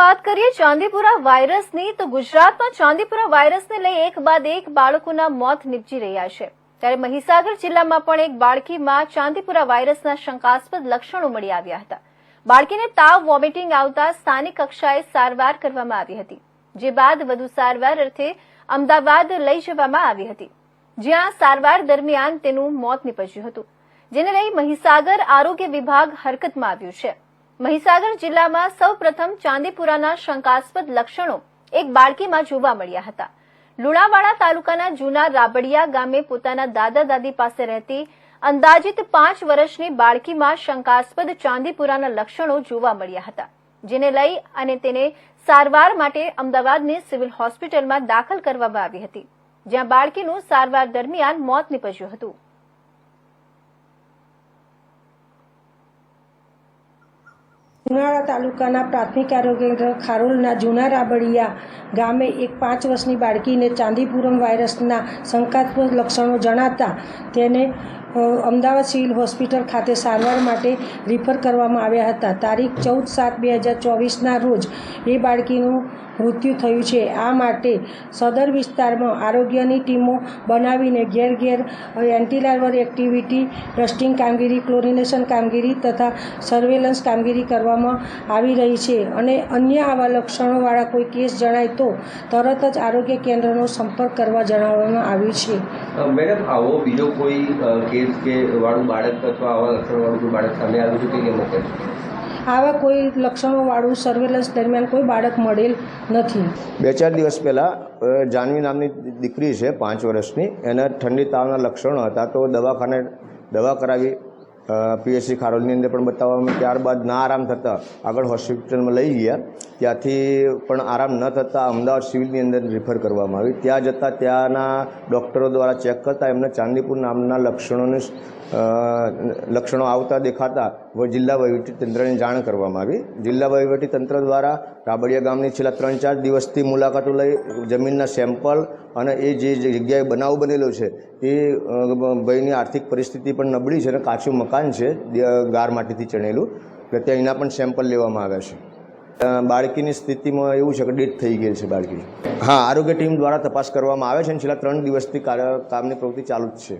વાત કરીએ ચાંદીપુરા વાયરસની તો ગુજરાતમાં ચાંદીપુરા વાયરસને લઈ એક બાદ એક બાળકોના મોત નીપજી રહ્યા છે। ત્યારે મહીસાગર જિલ્લામાં પણ એક બાળકીમાં ચાંદીપુરા વાયરસના શંકાસ્પદ લક્ષણો મળી આવ્યા હતા। બાળકીને તાવ વોમિટિંગ આવતા સ્થાનિક કક્ષાએ સારવાર કરવામાં આવી હતી, જે બાદ વધુ સારવાર અર્થે અમદાવાદ લઈ જવામાં આવી હતી, જ્યાં સારવાર દરમિયાન તેનું મોત નીપજ્યું હતું, જેને લઈ મહીસાગર આરોગ્ય વિભાગ હરકતમાં આવ્યું છે। મહીસાગર જિલ્લામાં સૌપ્રથમ ચાંદીપુરાના શંકાસ્પદ લક્ષણો એક બાળકીમાં જોવા મળ્યા હતા। લુણાવાડા તાલુકાના જૂના રાબડિયા ગામે પોતાના દાદા દાદી પાસે રહેતી અંદાજિત 5 વર્ષની બાળકીમાં શંકાસ્પદ ચાંદીપુરાના લક્ષણો જોવા મળ્યા હતા, જેને લઈ અને તેને સારવાર માટે અમદાવાદની સિવિલ હોસ્પિટલમાં દાખલ કરવામાં આવી હતી, જ્યાં બાળકીનું સારવાર દરમિયાન મોત નીપજ્યું હતું। લુણાવાડા તાલુકાના પ્રાથમિક આરોગ્ય કેન્દ્ર ખારોલના જૂના રાબડિયા ગામે એક 5 વર્ષની બાળકીને ચાંદીપુરમ વાયરસના શંકાસ્પદ લક્ષણો જણાતા તેને અમદાવાદ સિવિલ હોસ્પિટલ ખાતે સારવાર માટે રિફર કરવામાં આવ્યા હતા। તારીખ 14/7/2024ના રોજ એ બાળકીનું મૃત્યુ થયું છે। આ માટે સદર વિસ્તારમાં આરોગ્યની ટીમો બનાવીને ઘેર ઘેર એન્ટીલાર્વર એક્ટિવિટી, ડસ્ટિંગ કામગીરી, ક્લોરિનેશન કામગીરી તથા સર્વેલન્સ કામગીરી કરવામાં આવી રહી છે અને અન્ય આવા લક્ષણોવાળા કોઈ કેસ જણાય તો તરત જ આરોગ્ય કેન્દ્રનો સંપર્ક કરવા જણાવવામાં આવ્યું છે। મેડમ, આવો બીજો કોઈ કેસ કે વાળું બાળક અથવા આવા લક્ષણવાળું કોઈ બાળક સામે આવ્યું છે કે કેમ છે? આવા કોઈ લક્ષણોવાળું સર્વેલન્સ દરમિયાન કોઈ બાળક મળેલ નથી। 2-4 દિવસ પહેલાં જાનવી નામની દીકરી છે 5 વર્ષની, એને ઠંડી તાવના લક્ષણો હતા, તો દવાખાને દવા કરાવી, પીએચસી ખારોલની અંદર પણ બતાવવામાં, ત્યારબાદ ના આરામ થતાં આગળ હોસ્પિટલમાં લઈ ગયા, ત્યાંથી પણ આરામ ન થતાં અમદાવાદ સિવિલની અંદર રિફર કરવામાં આવી। ત્યાં જતાં ત્યાંના ડૉક્ટરો દ્વારા ચેક કરતાં એમને ચાંદીપુર નામના લક્ષણો આવતા દેખાતા જિલ્લા વહીવટીતંત્રને જાણ કરવામાં આવી। જિલ્લા વહીવટીતંત્ર દ્વારા રાબડિયા ગામની છેલ્લા 3-4 દિવસથી મુલાકાતો લઈ જમીનના સેમ્પલ અને એ જે જગ્યાએ બનાવ બનેલો છે એ ભાઈની આર્થિક પરિસ્થિતિ પણ નબળી છે અને કાચું મકાન છે ગાર માટીથી ચણેલું, એટલે ત્યાં એના પણ સેમ્પલ લેવામાં આવ્યા છે। બાળકીની સ્થિતિમાં એવું છે કે ડેથ થઈ ગયેલ છે બાળકી। હા, આરોગ્ય ટીમ દ્વારા તપાસ કરવામાં આવે છે અને છેલ્લા 3 દિવસથી કામની પ્રવૃત્તિ ચાલુ જ છે।